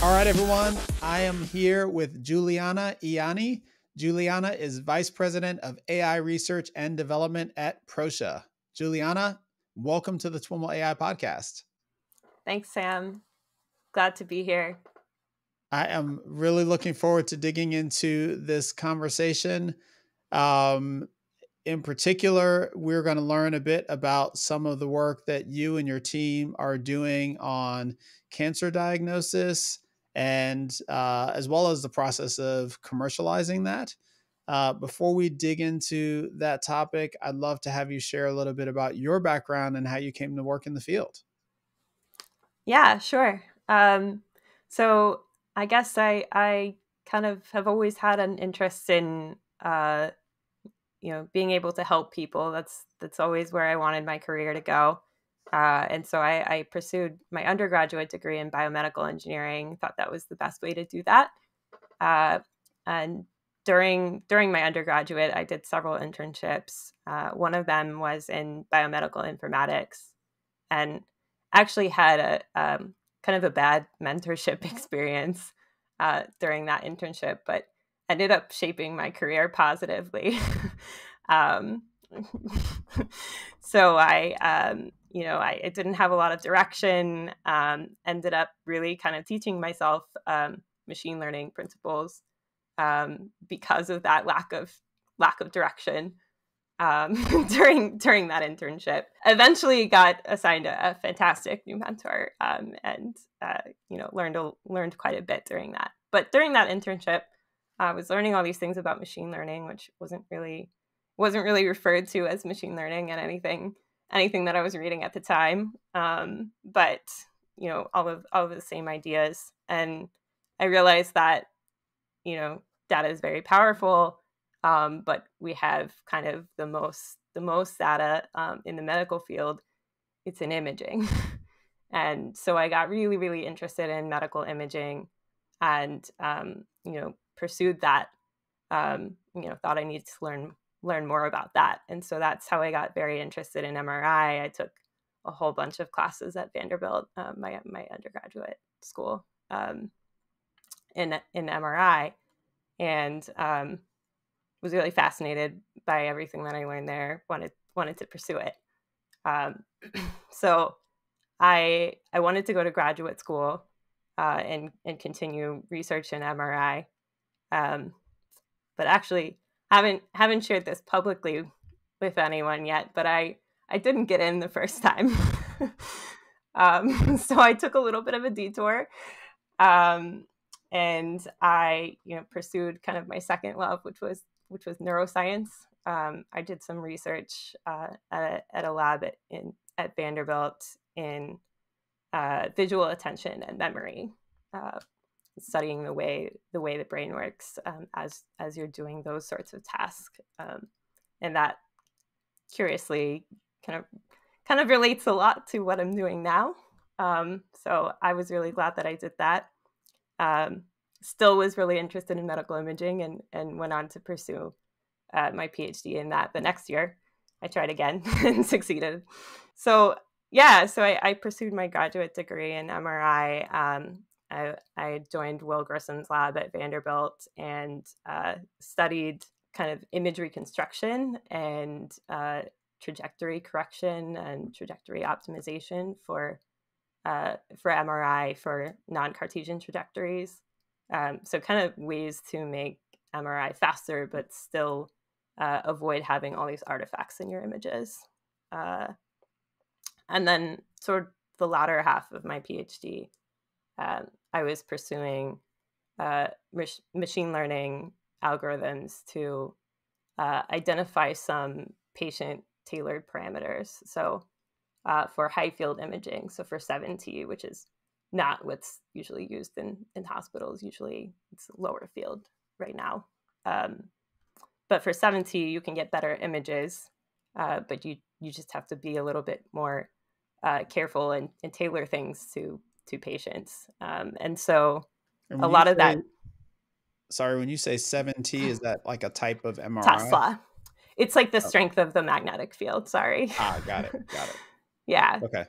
All right, everyone. I am here with Julianna Ianni. Julianna is Vice President of AI Research and Development at Proscia. Julianna, welcome to the TWiML AI podcast. Thanks, Sam. Glad to be here. I am really looking forward to digging into this conversation. In particular, we're going to learn a bit about some of the work that you and your team are doing on cancer diagnosis and as well as the process of commercializing that. Before we dig into that topic, I'd love to have you share a little bit about your background and how you came to work in the field. Yeah, sure. So I guess I kind of have always had an interest in being able to help people. That's always where I wanted my career to go. And so I pursued my undergraduate degree in biomedical engineering. Thought that was the best way to do that. And during my undergraduate, I did several internships. One of them was in biomedical informatics, and actually had a kind of a bad mentorship experience during that internship, but ended up shaping my career positively. um, so I didn't have a lot of direction. Ended up really kind of teaching myself machine learning principles because of that lack of direction. During that internship. Eventually got assigned a fantastic new mentor, and learned quite a bit during that. But during that internship, I was learning all these things about machine learning, which wasn't really referred to as machine learning and anything that I was reading at the time. But all of the same ideas, and I realized that data is very powerful. But we have kind of the most data in the medical field. It's in imaging. And so I got really, really interested in medical imaging and, pursued that, thought I needed to learn more about that. And so that's how I got very interested in MRI. I took a whole bunch of classes at Vanderbilt, my undergraduate school, in MRI, and was really fascinated by everything that I learned there. Wanted to pursue it. So I wanted to go to graduate school and continue research in MRI. But actually haven't shared this publicly with anyone yet. But I didn't get in the first time. So I took a little bit of a detour. And I pursued kind of my second love, which was neuroscience. I did some research at a lab at Vanderbilt in visual attention and memory, studying the way the brain works as you're doing those sorts of tasks, and that curiously kind of relates a lot to what I'm doing now. So I was really glad that I did that. Still was really interested in medical imaging and went on to pursue my PhD in that. The next year, I tried again and succeeded. So I pursued my graduate degree in MRI. I joined Will Grissom's lab at Vanderbilt and studied kind of image reconstruction and trajectory correction and trajectory optimization for MRI for non-Cartesian trajectories. So kind of ways to make MRI faster, but still avoid having all these artifacts in your images. And then sort of the latter half of my PhD, I was pursuing machine learning algorithms to identify some patient-tailored parameters. So for high field imaging, so for 7T, which is not what's usually used in hospitals. Usually it's lower field right now. But for 7T, you can get better images, but you just have to be a little bit more careful and tailor things to patients. And so And a lot of that. Sorry, when you say 7T, is that like a type of MRI? Tesla. It's like the strength of the magnetic field. Sorry. Got it. Yeah. Okay.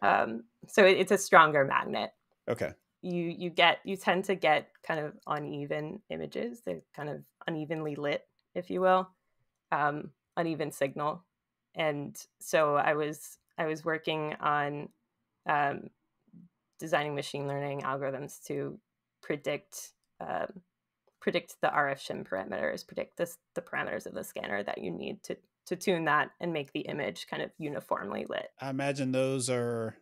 So it's a stronger magnet. Okay. you tend to get kind of uneven images. They're kind of unevenly lit, if you will, uneven signal. And so I was working on designing machine learning algorithms to predict the RF shim parameters, predict the parameters of the scanner that you need to tune that and make the image kind of uniformly lit. I imagine those are,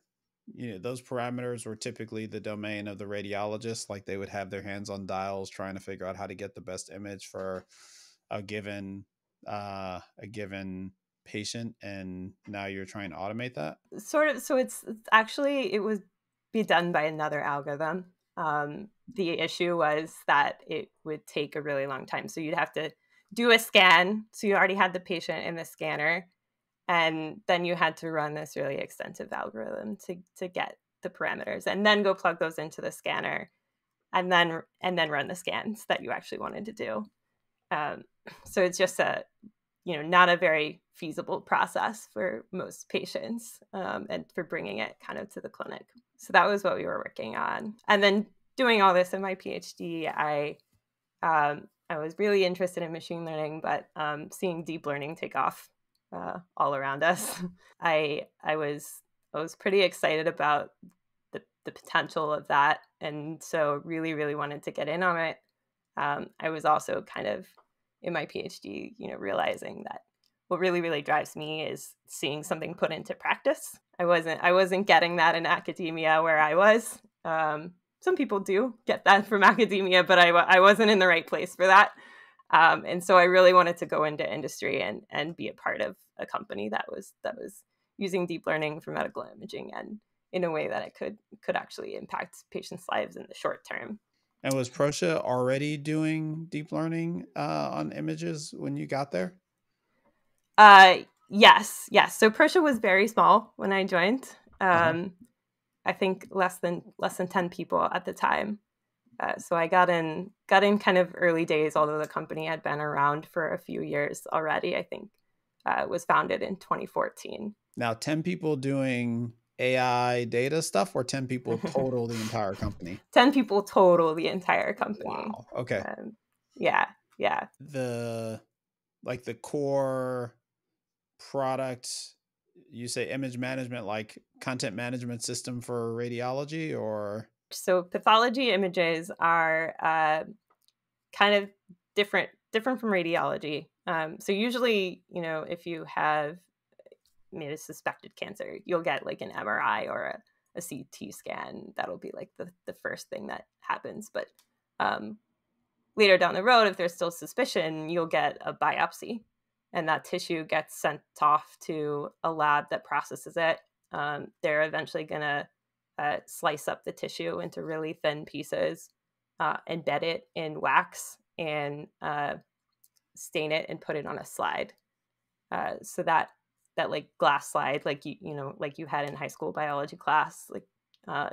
those parameters were typically the domain of the radiologist. Like they would have their hands on dials trying to figure out how to get the best image for a given patient, and now you're trying to automate that. Sort of. So it's actually, it would be done by another algorithm. The issue was that it would take a really long time. So you'd have to do a scan. So you already had the patient in the scanner, and then you had to run this really extensive algorithm to get the parameters, and then go plug those into the scanner, and then run the scans that you actually wanted to do. So it's just not a very feasible process for most patients, and for bringing it kind of to the clinic. So that was what we were working on. And then doing all this in my PhD, I was really interested in machine learning, but seeing deep learning take off all around us, I was pretty excited about the potential of that, and so really, really wanted to get in on it. I was also kind of in my PhD, realizing that what really, really drives me is seeing something put into practice. I wasn't getting that in academia where I was. Some people do get that from academia, but I wasn't in the right place for that. And so I really wanted to go into industry and be a part of a company that was using deep learning for medical imaging, and in a way that it could actually impact patients' lives in the short term. And was Proscia already doing deep learning on images when you got there? Yes. So Proscia was very small when I joined. I think less than 10 people at the time. So I got in kind of early days, although the company had been around for a few years already. I think it was founded in 2014. Now, 10 people doing AI data stuff, or 10 people total the entire company? 10 people total the entire company. Wow. Okay. Yeah. The core product, you say image management, like content management system for radiology, or? So pathology images are kind of different from radiology. So usually, if you have a suspected cancer, you'll get like an MRI or a CT scan. That'll be like the first thing that happens. But later down the road, if there's still suspicion, you'll get a biopsy, and that tissue gets sent off to a lab that processes it. They're eventually going to slice up the tissue into really thin pieces, embed it in wax, and stain it and put it on a slide. So that like glass slide, like like you had in high school biology class, like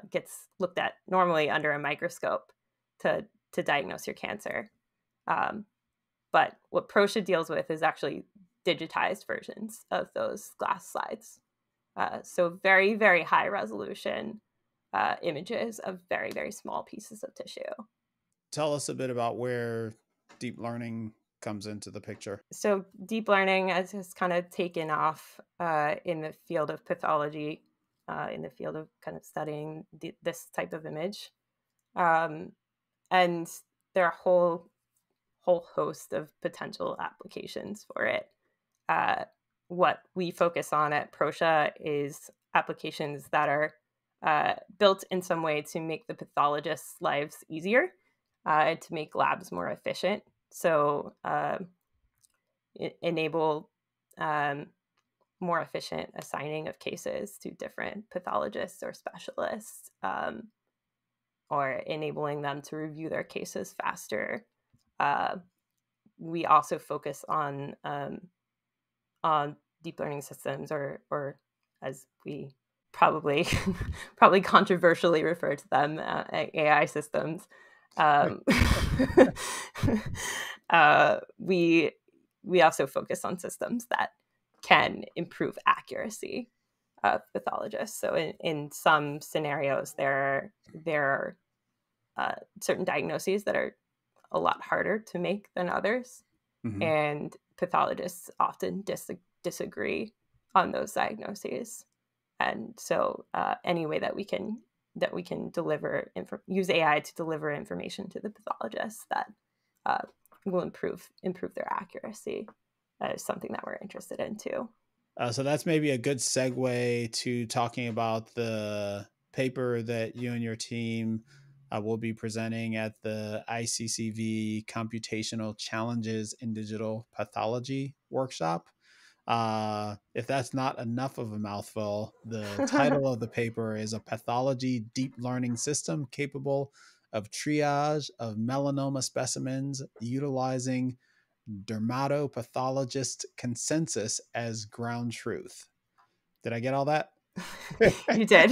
gets looked at normally under a microscope to diagnose your cancer. But what Proscia deals with is actually digitized versions of those glass slides. So very, very high resolution images of very, very small pieces of tissue. Tell us a bit about where deep learning comes into the picture. So deep learning has kind of taken off in the field of pathology, in the field of kind of studying this type of image. And there are a whole host of potential applications for it. What we focus on at Proscia is applications that are built in some way to make the pathologists' lives easier, to make labs more efficient. So enable more efficient assigning of cases to different pathologists or specialists, or enabling them to review their cases faster. We also focus on deep learning systems, or as we probably controversially refer to them, AI systems. We also focus on systems that can improve accuracy of pathologists. So in some scenarios, there are certain diagnoses that are a lot harder to make than others. Mm-hmm. And pathologists often disagree on those diagnoses. And so any way that we can deliver use AI to deliver information to the pathologists that will improve their accuracy is something that we're interested in too. So that's maybe a good segue to talking about the paper that you and your team will be presenting at the ICCV Computational Challenges in Digital Pathology workshop. If that's not enough of a mouthful, the title of the paper is a pathology deep learning system capable of triage of melanoma specimens utilizing dermatopathologist consensus as ground truth. Did I get all that? You did.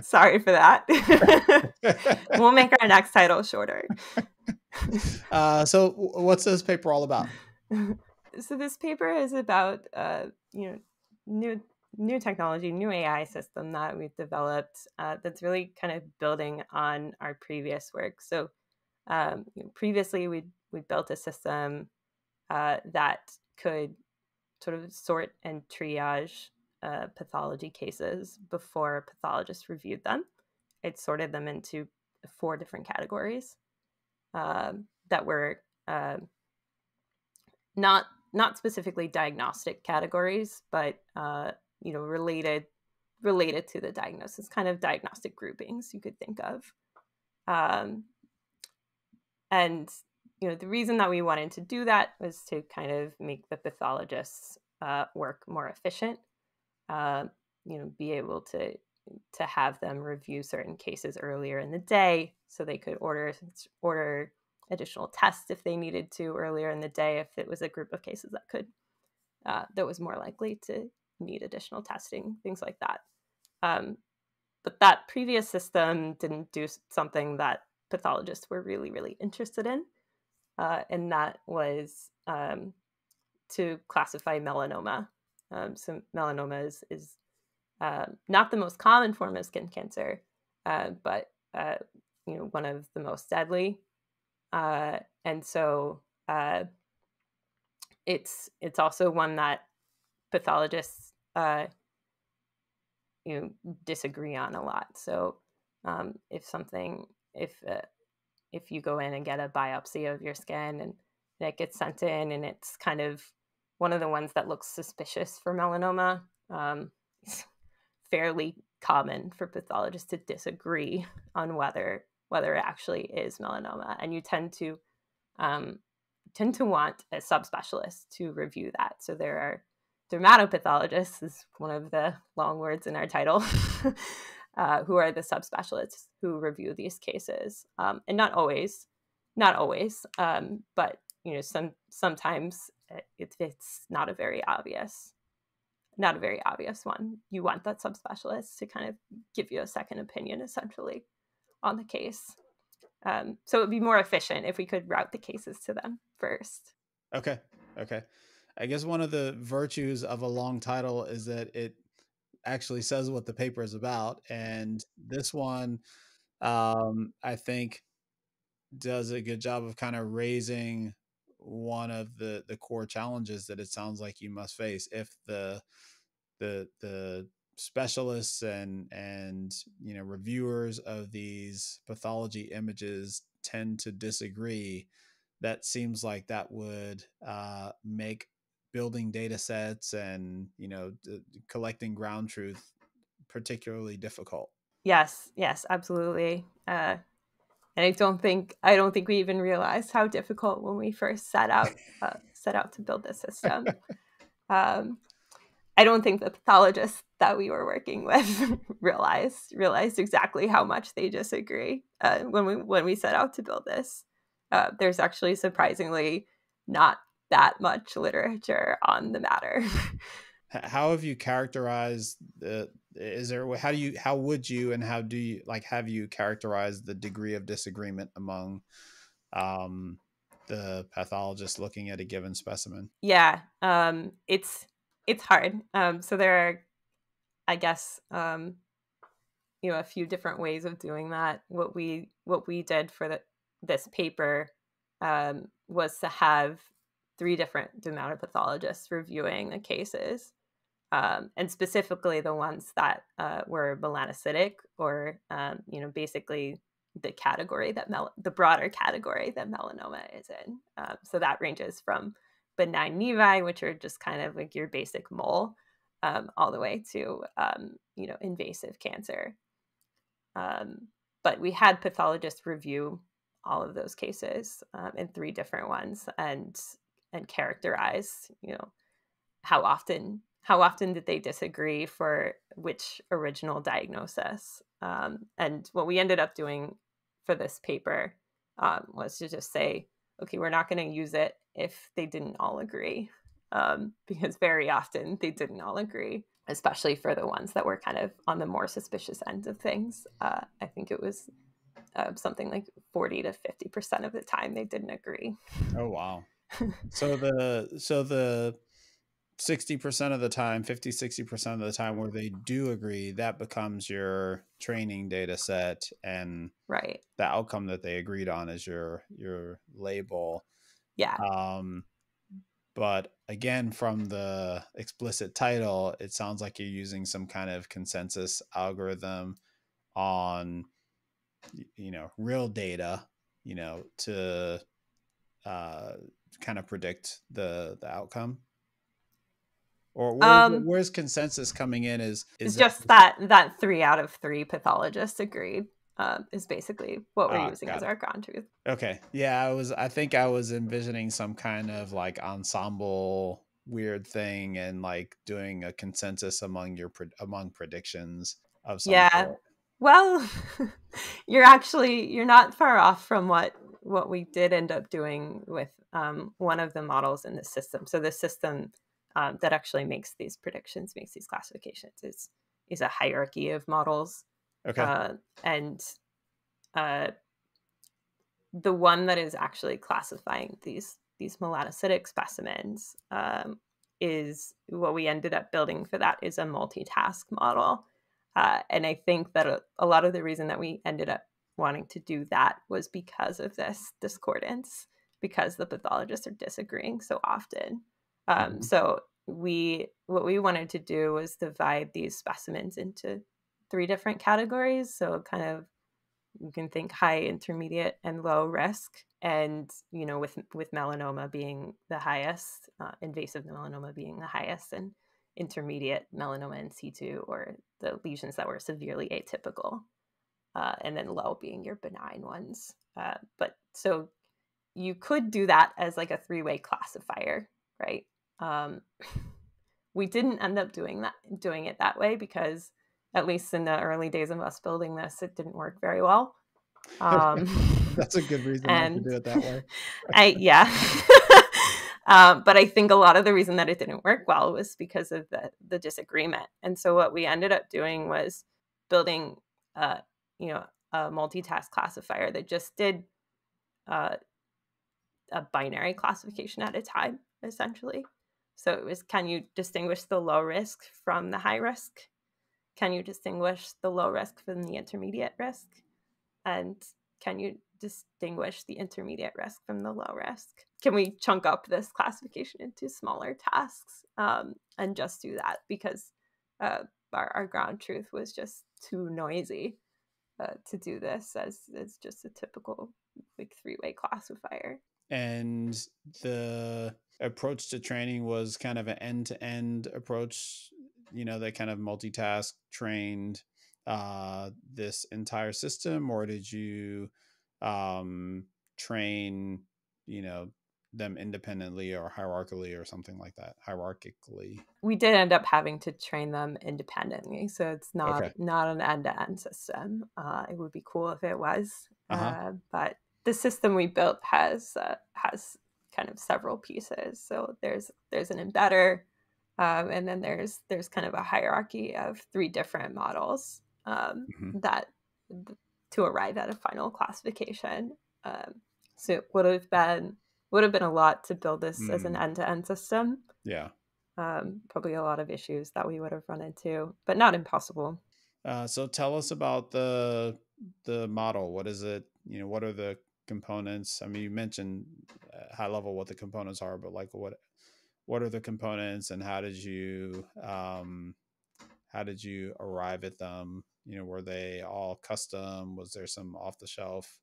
Sorry for that. We'll make our next title shorter. So what's this paper all about? So this paper is about new technology, new AI system that we've developed that's really kind of building on our previous work. So previously we built a system that could sort of sort and triage pathology cases before pathologists reviewed them. It sorted them into 4 different categories that were not specifically diagnostic categories, but related to the diagnosis, kind of diagnostic groupings you could think of. And the reason that we wanted to do that was to kind of make the pathologists work more efficient. Be able to have them review certain cases earlier in the day, so they could order additional tests if they needed to earlier in the day, if it was a group of cases that was more likely to need additional testing, things like that. But that previous system didn't do something that pathologists were really, really interested in, and that was to classify melanoma. So melanoma is not the most common form of skin cancer, but one of the most deadly. And so it's also one that pathologists disagree on a lot. So if you go in and get a biopsy of your skin and it gets sent in and it's kind of one of the ones that looks suspicious for melanoma, it's fairly common for pathologists to disagree on whether it actually is melanoma, and you tend to want a subspecialist to review that. So there are dermatopathologists, is one of the long words in our title, who are the subspecialists who review these cases, and not always, but sometimes it's not a very obvious one. You want that subspecialist to kind of give you a second opinion, essentially, on the case. So it would be more efficient if we could route the cases to them first. Okay. I guess one of the virtues of a long title is that it actually says what the paper is about. And this one, I think, does a good job of kind of raising one of the core challenges that it sounds like you must face if the specialists and reviewers of these pathology images tend to disagree. That seems like that would make building data sets and collecting ground truth particularly difficult. Yes, absolutely. And I don't think we even realized how difficult when we first set out to build this system. I don't think the pathologists that we were working with realized exactly how much they disagree when we set out to build this. There's actually surprisingly not that much literature on the matter. How have you characterized how would you and how do you have you characterized the degree of disagreement among the pathologist looking at a given specimen? Yeah, it's hard. So there are, I guess, a few different ways of doing that. What we did for this paper was to have 3 different dermatopathologists reviewing the cases, and specifically the ones that were melanocytic, or basically the category that the broader category that melanoma is in. So that ranges from benign nevi, which are just kind of like your basic mole, all the way to invasive cancer. But we had pathologists review all of those cases in 3 different ones, and characterize, how often did they disagree for which original diagnosis. And what we ended up doing for this paper was to just say, okay, we're not going to use it if they didn't all agree, because very often they didn't all agree, especially for the ones that were kind of on the more suspicious end of things. I think it was something like 40 to 50% of the time they didn't agree. Oh, wow. So the 60% of the time, 50-60% of the time where they do agree, that becomes your training data set, and Right. the outcome that they agreed on is your label. Yeah. But again, from the explicit title, it sounds like you're using some kind of consensus algorithm on, real data, to kind of predict the outcome. Or where's consensus coming in? Is It's that just that 3 out of 3 pathologists agreed, is basically what we're using as got it. our ground truth. Okay. Yeah, I think I was envisioning some kind of like ensemble weird thing, and like doing a consensus among among predictions of some Yeah. sort. Well, you're not far off from what we did end up doing with one of the models in the system. So the system that actually makes these predictions, makes these classifications, is a hierarchy of models. Okay. And the one that is actually classifying these melanocytic specimens, is what we ended up building for that, is a multitask model. And I think that a lot of the reason that we ended up wanting to do that was because of this discordance, because the pathologists are disagreeing so often. So what we wanted to do was divide these specimens into 3 different categories. So kind of, you can think high, intermediate, and low risk. And with melanoma being the highest, invasive melanoma being the highest, and intermediate melanoma in situ, or the lesions that were severely atypical, and then low being your benign ones. But so you could do that as like a 3-way classifier, right? We didn't end up doing it that way, because at least in the early days of us building this, it didn't work very well. That's a good reason not to And do it that way. yeah. But I think a lot of the reason that it didn't work well was because of the disagreement. And so what we ended up doing was building, a multitask classifier that just did a binary classification at a time, essentially. So it was, can you distinguish the low risk from the high risk? Can you distinguish the low risk from the intermediate risk? And can you distinguish the intermediate risk from the low risk? Can we chunk up this classification into smaller tasks, and just do that? Because our ground truth was just too noisy to do this as just a typical like 3-way classifier. And the approach to training was kind of an end-to-end approach. They kind of multitask trained this entire system, or did you train them independently or hierarchically or something like that? Hierarchically. We did end up having to train them independently, so it's Okay. not an end-to-end system. It would be cool if it was, Uh-huh. but the system we built has kind of several pieces. So there's an embedder, and then there's kind of a hierarchy of 3 different models, Mm-hmm. that to arrive at a final classification. So it would have been a lot to build this as an end-to-end system. Yeah. Probably a lot of issues that we would have run into, but not impossible. So tell us about the model. What is it? What are the components? I mean, you mentioned high level what the components are, but like what are the components, and how did you arrive at them? Were they all custom? Was there some off the shelf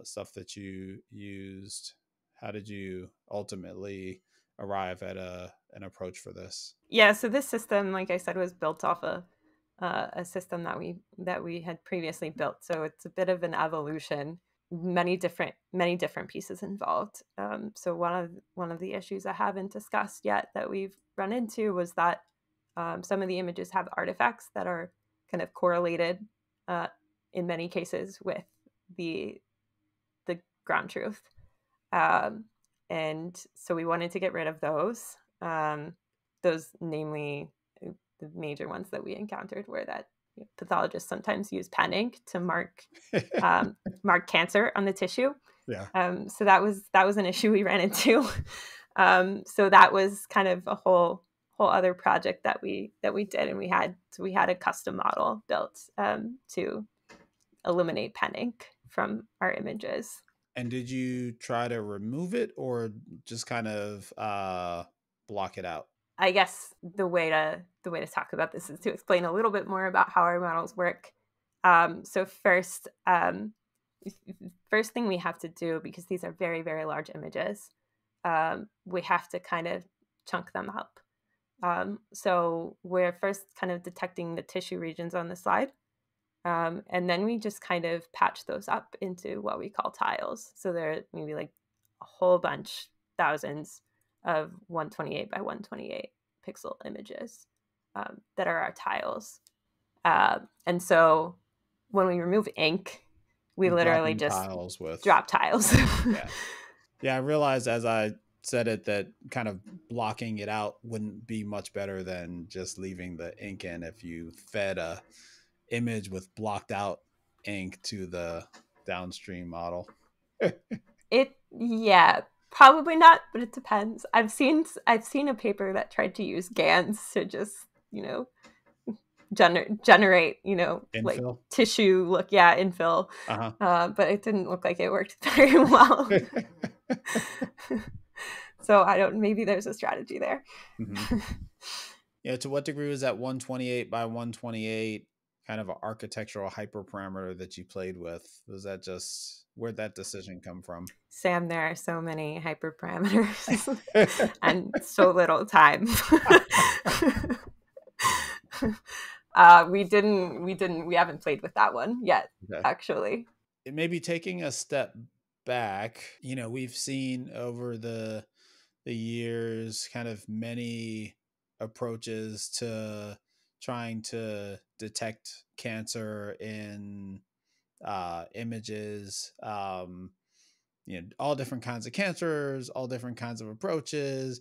stuff that you used? How did you ultimately arrive at an approach for this? Yeah, so this system, like I said, was built off a system that we had previously built. So it's a bit of an evolution. Many different pieces involved. So one of the issues I haven't discussed yet that we've run into was that some of the images have artifacts that are kind of correlated in many cases with the the ground truth. Um, and so we wanted to get rid of those. Those, namely, the major ones that we encountered were that pathologists sometimes use pen ink to mark cancer on the tissue. Yeah. So that was an issue we ran into. So that was kind of a whole other project that we did, and we had a custom model built to eliminate pen ink from our images. And did you try to remove it or just kind of block it out? I guess the way to talk about this is to explain a little bit more about how our models work. So first thing we have to do, because these are very, very large images, we have to kind of chunk them up. So we're first kind of detecting the tissue regions on the slide. And then we just kind of patch those up into what we call tiles. So there are maybe like a whole bunch, thousands of 128 by 128 pixel images that are our tiles. And so when we remove ink, we You're literally dropping just tiles with. drop tiles. Yeah. Yeah, I realized as I said it that kind of blocking it out wouldn't be much better than just leaving the ink in if you fed a image with blocked out ink to the downstream model. Yeah, probably not, but it depends. I've seen a paper that tried to use GANs to just, generate, like Infill. tissue look, yeah, infill. Uh-huh. But it didn't look like it worked very well. So maybe there's a strategy there. Mm-hmm. Yeah, to what degree was that 128 by 128 kind of an architectural hyperparameter that you played with? Was that just where'd that decision come from? Sam, there are so many hyperparameters and so little time. We haven't played with that one yet, Okay. actually. It may be taking a step back. We've seen over the years kind of many approaches to trying to detect cancer in images. All different kinds of cancers, all different kinds of approaches.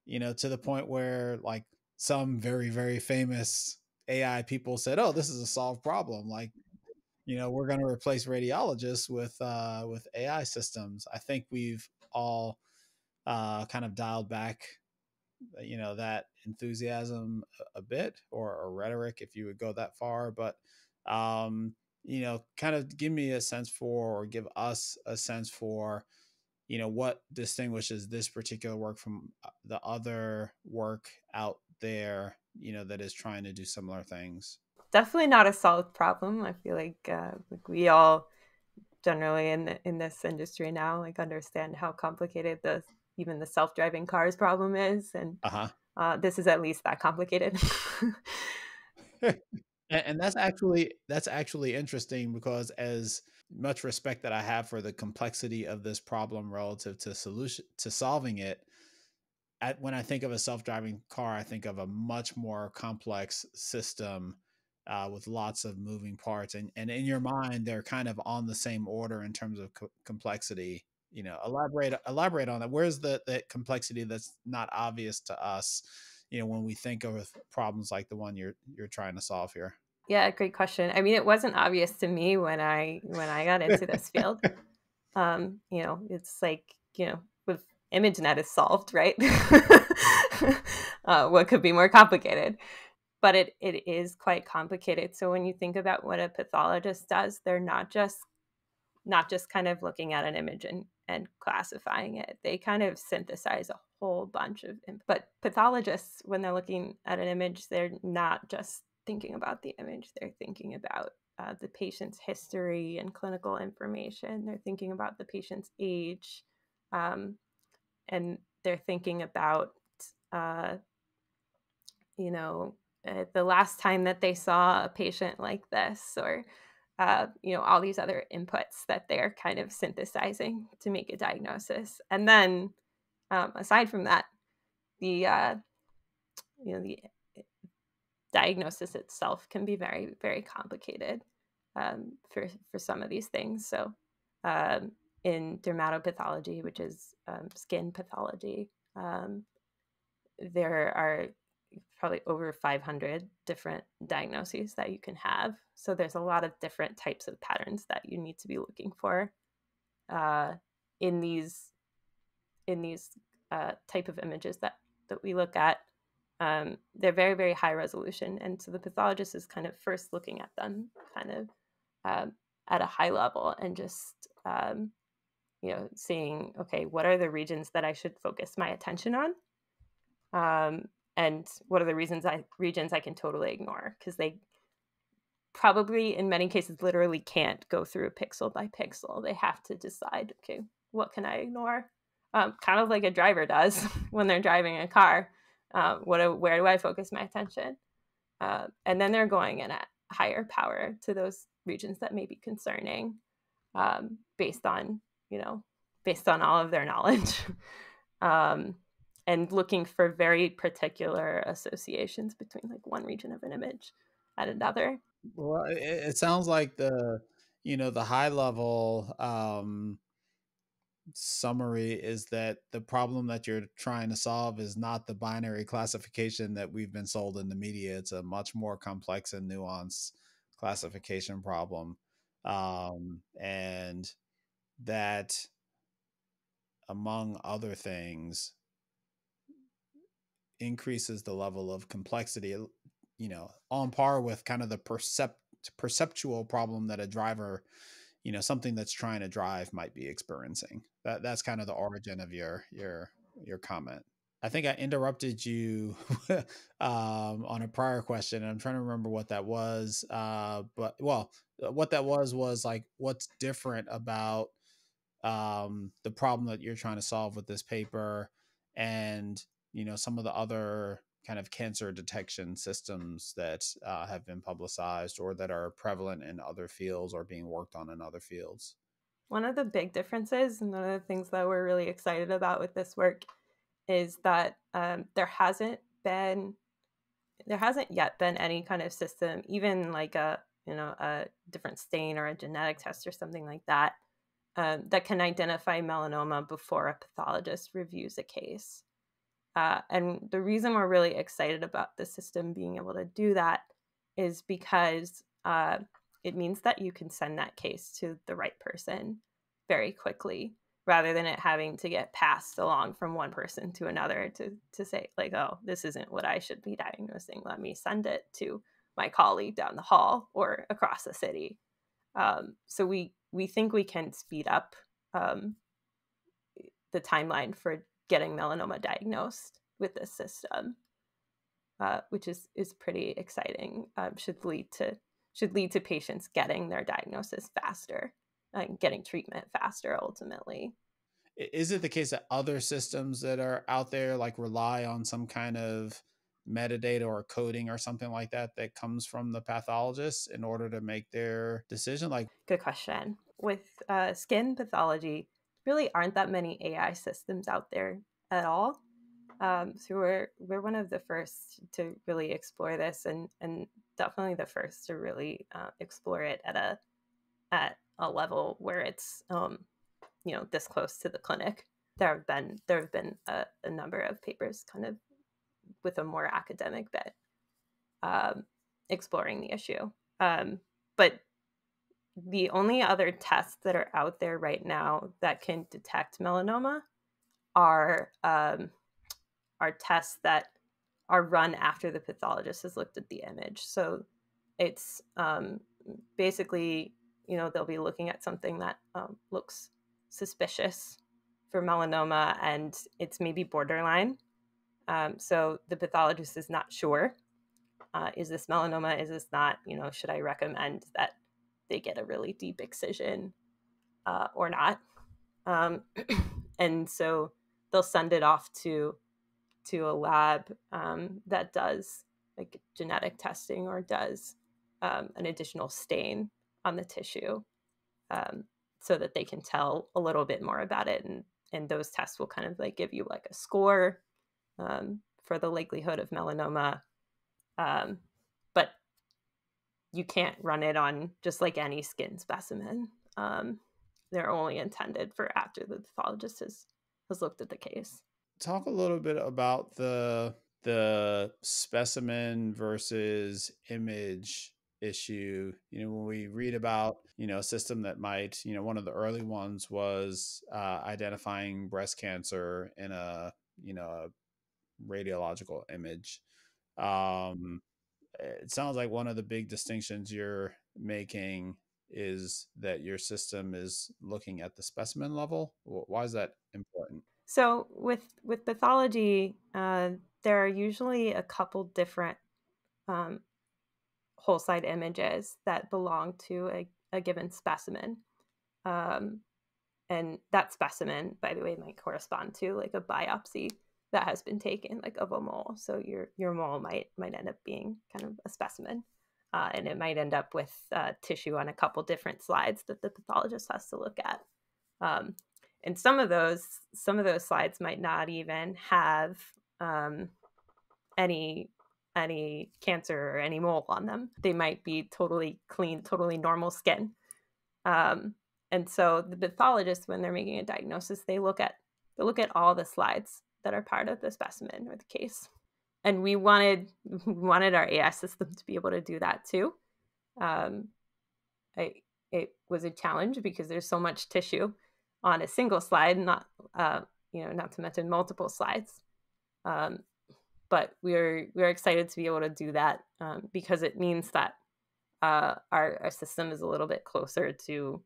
To the point where like some very, very famous AI people said, "Oh, this is a solved problem." Like, we're going to replace radiologists with AI systems. I think we've all kind of dialed back, that enthusiasm a bit, or rhetoric, if you would go that far. But kind of give me a sense for, or give us a sense for, what distinguishes this particular work from the other work out there, that is trying to do similar things. Definitely not a solved problem. I feel like we all generally in this industry now understand how complicated even the self-driving cars problem is, and this is at least that complicated. And that's actually interesting, because as much respect that I have for the complexity of this problem relative to solving it, when I think of a self-driving car, I think of a much more complex system with lots of moving parts, and in your mind they're kind of on the same order in terms of complexity. Elaborate on that. Where's the complexity that's not obvious to us, when we think of problems like the one you're trying to solve here? Yeah, great question. I mean, it wasn't obvious to me when I got into this field. It's like, with ImageNet is solved, right? What could be more complicated? but it is quite complicated. So when you think about what a pathologist does, they're not just kind of looking at an image and classifying it. They kind of synthesize a whole bunch of, but pathologists, when they're looking at an image, they're not just thinking about the image. They're thinking about the patient's history and clinical information. They're thinking about the patient's age, and they're thinking about, the last time that they saw a patient like this, or all these other inputs that they're kind of synthesizing to make a diagnosis. And then, aside from that, the the diagnosis itself can be very, very complicated, for some of these things. So, in dermatopathology, which is skin pathology, there are probably over 500 different diagnoses that you can have. So there's a lot of different types of patterns that you need to be looking for uh, in these type of images that we look at. They're very, very high resolution, and so the pathologist is kind of first looking at them kind of at a high level, and just seeing, okay, what are the regions that I should focus my attention on, and what are the regions I can totally ignore, because they probably in many cases literally can't go through pixel by pixel. They have to decide, okay, what can I ignore? Kind of like a driver does when they're driving a car. Where do I focus my attention? And then they're going in at higher power to those regions that may be concerning, based on all of their knowledge. And looking for very particular associations between like one region of an image and another. Well, it sounds like the high level summary is that the problem that you're trying to solve is not the binary classification that we've been sold in the media. It's a much more complex and nuanced classification problem. And that, among other things, increases the level of complexity, on par with kind of the perceptual problem that a driver, something that's trying to drive might be experiencing. That's kind of the origin of your comment. I think I interrupted you on a prior question, and I'm trying to remember what that was. But well, what that was like, what's different about the problem that you're trying to solve with this paper, and some of the other kind of cancer detection systems that have been publicized or that are prevalent in other fields or being worked on in other fields. One of the big differences, and one of the things that we're really excited about with this work, is that there hasn't yet been any kind of system, even like a different stain or a genetic test or something like that, that can identify melanoma before a pathologist reviews a case. And the reason we're really excited about the system being able to do that is because it means that you can send that case to the right person very quickly, rather than it having to get passed along from one person to another to say, like, oh, this isn't what I should be diagnosing. Let me send it to my colleague down the hall or across the city. So we think we can speed up the timeline for getting melanoma diagnosed with this system, which is pretty exciting. Should lead to patients getting their diagnosis faster and getting treatment faster ultimately. Is it the case that other systems that are out there like rely on some kind of metadata or coding or something like that comes from the pathologist in order to make their decision? Like, good question. With skin pathology, really aren't that many AI systems out there at all. So we're one of the first to really explore this, and definitely the first to really explore it at a level where it's this close to the clinic. There have been a number of papers kind of with a more academic bent, exploring the issue. But the only other tests that are out there right now that can detect melanoma are tests that are run after the pathologist has looked at the image. So it's basically, they'll be looking at something that looks suspicious for melanoma, and it's maybe borderline. So the pathologist is not sure. Is this melanoma? Is this not? Should I recommend that they get a really deep excision or not? And so they'll send it off to a lab that does like genetic testing or does an additional stain on the tissue, so that they can tell a little bit more about it. And those tests will kind of like give you like a score for the likelihood of melanoma. But you can't run it on just like any skin specimen. They're only intended for after the pathologist has looked at the case. Talk a little bit about the specimen versus image issue. When we read about, a system that might, one of the early ones was identifying breast cancer in a, a radiological image. Um, it sounds like one of the big distinctions you're making is that your system is looking at the specimen level. Why is that important? So with pathology, there are usually a couple different um, whole side images that belong to a given specimen. Um, and that specimen, by the way, might correspond to like a biopsy that has been taken, like of a mole. So your mole might end up being kind of a specimen, and it might end up with tissue on a couple different slides that the pathologist has to look at. Um, and some of those slides might not even have any cancer or any mole on them. They might be totally clean, totally normal skin. And so the pathologists, when they're making a diagnosis, they look at all the slides that are part of the specimen or the case. And we wanted our AI system to be able to do that too. It was a challenge because there's so much tissue on a single slide, not to mention multiple slides. But we're excited to be able to do that because it means that our system is a little bit closer to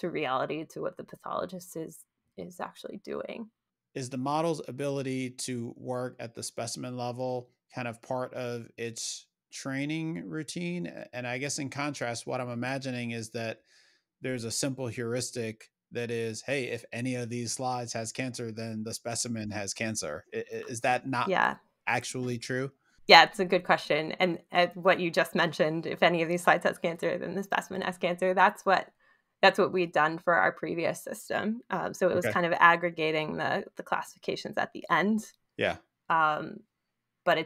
reality, to what the pathologist is actually doing. Is the model's ability to work at the specimen level kind of part of its training routine? And I guess in contrast, what I'm imagining is that there's a simple heuristic that is, hey, if any of these slides has cancer, then the specimen has cancer. Is that not Yeah. actually true? Yeah, it's a good question. And what you just mentioned, if any of these slides has cancer, then the specimen has cancer. That's what we'd done for our previous system. So it was Okay. kind of aggregating the classifications at the end. Yeah. But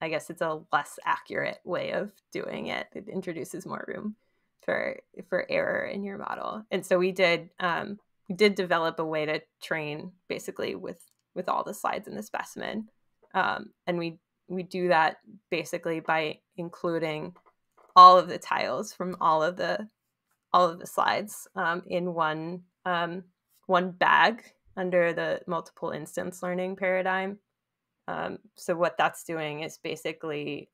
I guess it's a less accurate way of doing it. It introduces more room for error in your model. And so we did develop a way to train basically with all the slides in the specimen. And we do that basically by including all of the tiles from all of the slides in one bag under the multiple instance learning paradigm. So what that's doing is basically,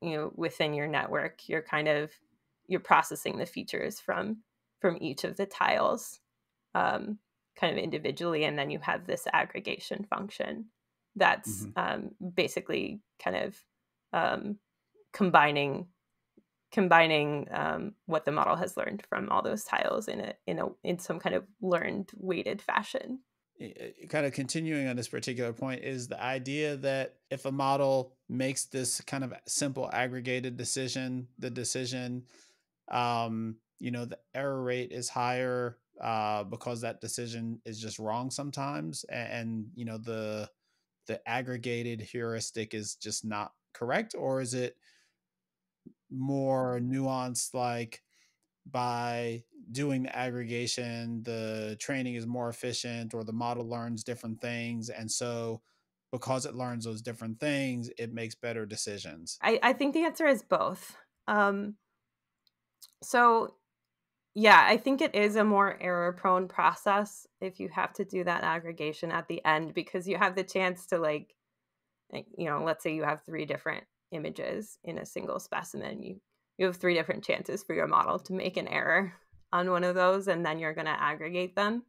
within your network, you're processing the features from each of the tiles, kind of individually, and then you have this aggregation function that's basically kind of combining what the model has learned from all those tiles in some kind of learned weighted fashion. Kind of continuing on this particular point, is the idea that if a model makes this kind of simple aggregated decision, the decision, the error rate is higher because that decision is just wrong sometimes, and the aggregated heuristic is just not correct? Or is it more nuanced, like by doing the aggregation, the training is more efficient, or the model learns different things, and so because it learns those different things, it makes better decisions? I think the answer is both. So yeah, I think it is a more error prone process if you have to do that aggregation at the end, because you have the chance to like let's say you have 3 different images in a single specimen. You have 3 different chances for your model to make an error on one of those, and then you're going to aggregate them.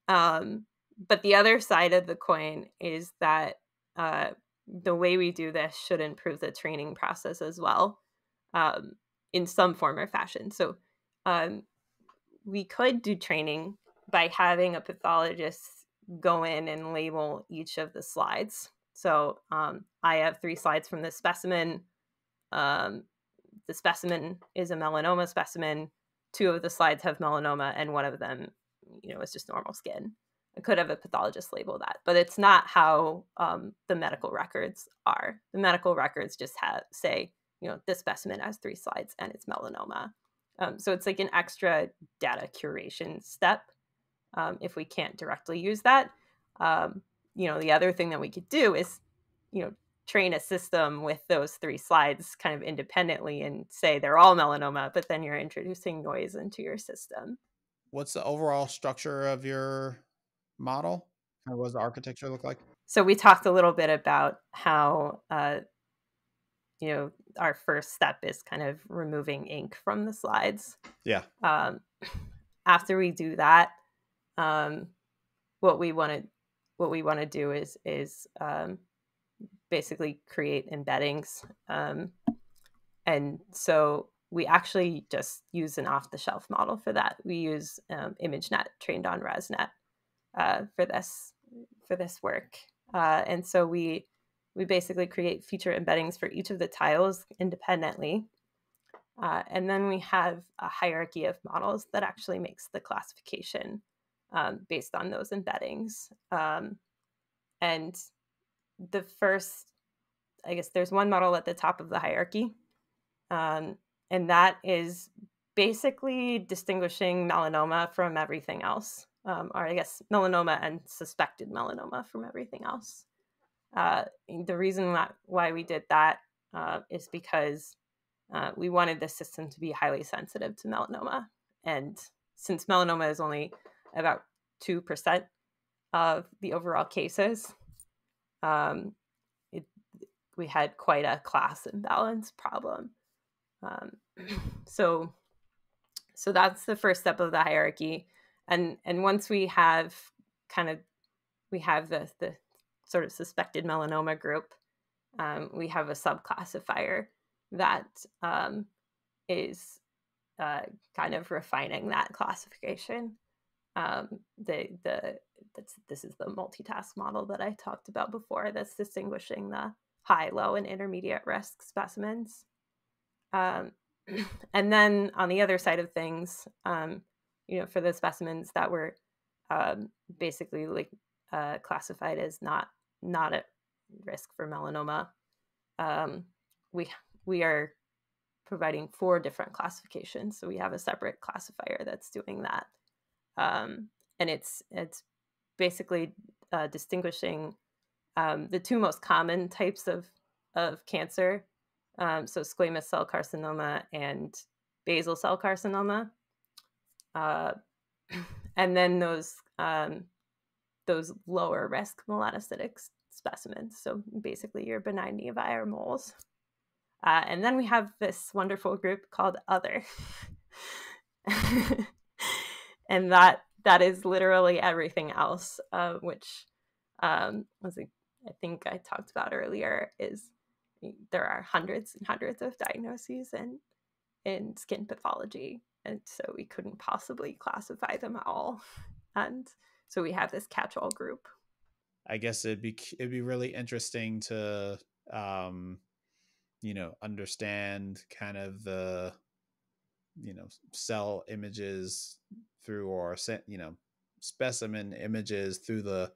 But the other side of the coin is that the way we do this should improve the training process as well, in some form or fashion. So we could do training by having a pathologist go in and label each of the slides. So I have 3 slides from this specimen. The specimen is a melanoma specimen. 2 of the slides have melanoma, and 1 of them, is just normal skin. I could have a pathologist label that, but it's not how the medical records are. The medical records just say, this specimen has 3 slides and it's melanoma. So it's like an extra data curation step if we can't directly use that. The other thing that we could do is, train a system with those 3 slides kind of independently and say they're all melanoma, but then you're introducing noise into your system. What's the overall structure of your model? Or what does the architecture look like? So we talked a little bit about how, our first step is kind of removing ink from the slides. Yeah. After we do that, what we want to do is basically create embeddings. And so we actually just use an off-the-shelf model for that. We use ImageNet trained on ResNet for this work. And so we basically create feature embeddings for each of the tiles independently. And then we have a hierarchy of models that actually makes the classification based on those embeddings. And the first, I guess there's one model at the top of the hierarchy, and that is basically distinguishing melanoma from everything else, or I guess melanoma and suspected melanoma from everything else. The reason why we did that is because we wanted the system to be highly sensitive to melanoma. And since melanoma is only about 2% of the overall cases, we had quite a class imbalance problem. So that's the first step of the hierarchy. And once we have the sort of suspected melanoma group, we have a subclassifier that is kind of refining that classification. This is the multitask model that I talked about before, that's distinguishing the high, low, and intermediate risk specimens. And then on the other side of things, for the specimens that were basically classified as not at risk for melanoma, we are providing 4 different classifications. So we have a separate classifier that's doing that. And it's basically distinguishing the 2 most common types of cancer, so squamous cell carcinoma and basal cell carcinoma, and then those lower risk melanocytic specimens, so basically your benign nevi or moles. And then we have this wonderful group called other. And that is literally everything else, which was I think I talked about earlier, is there are hundreds and hundreds of diagnoses in skin pathology, and so we couldn't possibly classify them all, and so we have this catch-all group. I guess it'd be really interesting to understand kind of the cell images through, or specimen images through the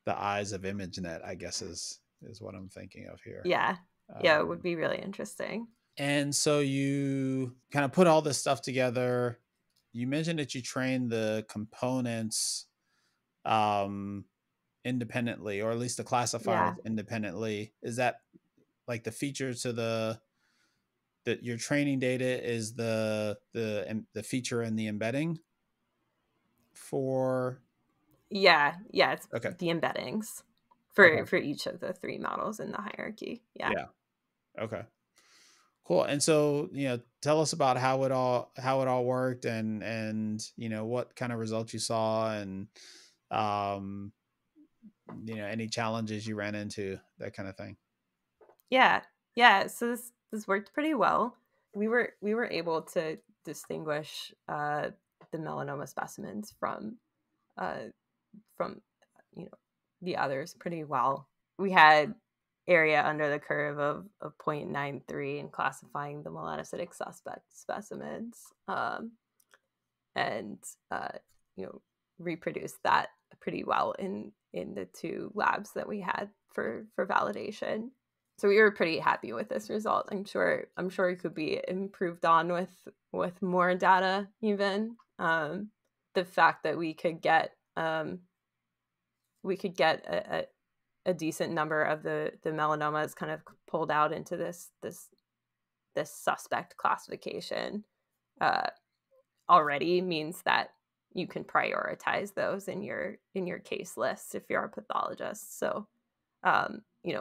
eyes of ImageNet, I guess is what I'm thinking of here. Yeah, it would be really interesting. And so you kind of put all this stuff together. You mentioned that you train the components independently, or at least the classifiers independently. Is that like the feature to that your training data is the feature in the embedding for? Yeah, it's okay. The embeddings Okay. for each of the three models in the hierarchy. Yeah. Yeah. Okay. Cool. And so, tell us about how it all worked, and what kind of results you saw, and um any challenges you ran into, that kind of thing. Yeah. Yeah. So this worked pretty well. We were able to distinguish the melanoma specimens uh, from the others pretty well. We had area under the curve of 0.93 in classifying the melanocytic suspect specimens, and uh, you know reproduced that pretty well in the two labs that we had for validation. So we were pretty happy with this result. I'm sure it could be improved on with more data even. The fact that we could get a decent number of the melanomas kind of pulled out into this suspect classification uh, already means that you can prioritize those in your case list if you're a pathologist. So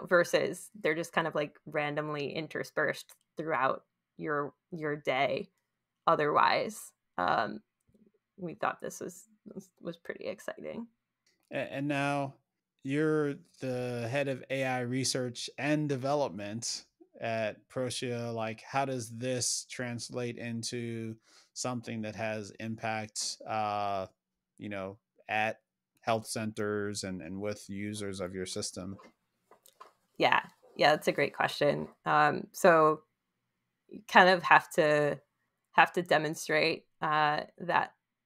versus they're just kind of like randomly interspersed throughout your day. Otherwise, we thought this was pretty exciting. And now you're the head of AI research and development at Proscia. Like, how does this translate into something that has impact, you know, at health centers and with users of your system? Yeah, yeah, that's a great question. So you kind of have to demonstrate that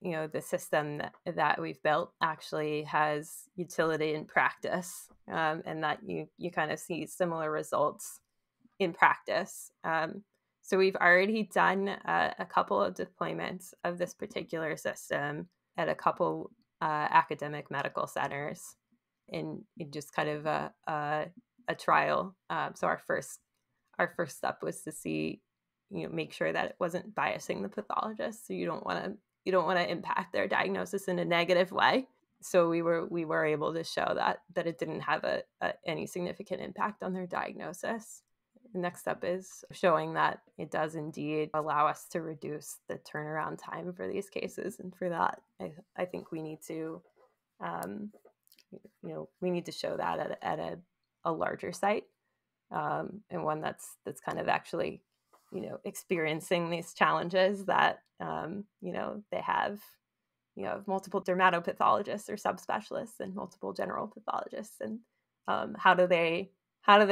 the system that we've built actually has utility in practice, and that you kind of see similar results in practice. So we've already done a couple of deployments of this particular system at a couple academic medical centers in just kind of a trial. So our first step was to see, make sure that it wasn't biasing the pathologist. So you don't want to impact their diagnosis in a negative way. So we were able to show that it didn't have any significant impact on their diagnosis. The next step is showing that it does indeed allow us to reduce the turnaround time for these cases, and for that, I think we need to um, show that at a larger site, and one that's kind of actually experiencing these challenges that they have. Multiple dermatopathologists or subspecialists and multiple general pathologists, and how do they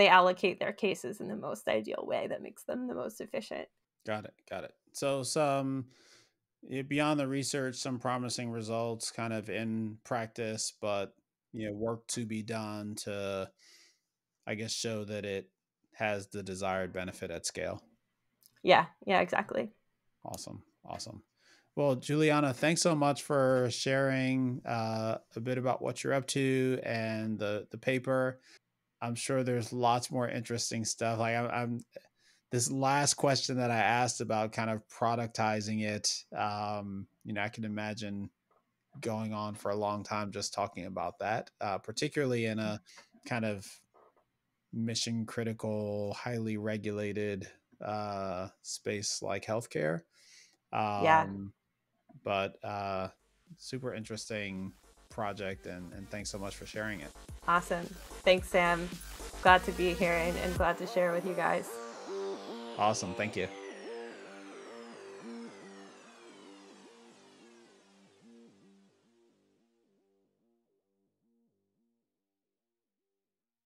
allocate their cases in the most ideal way that makes them the most efficient. Got it. Got it. So some beyond the research, some promising results kind of in practice, but work to be done to, I guess, show that it has the desired benefit at scale. Yeah, yeah, exactly. Awesome. Awesome. Well, Juliana, thanks so much for sharing a bit about what you're up to and the paper. I'm sure there's lots more interesting stuff. Like I'm this last question that I asked about kind of productizing it. I can imagine going on for a long time just talking about that, particularly in a kind of mission critical, highly regulated space like healthcare. Yeah, Um, but super interesting project, and thanks so much for sharing it. awesome. Thanks, Sam. Glad to be here and glad to share with you guys. Awesome. Thank you.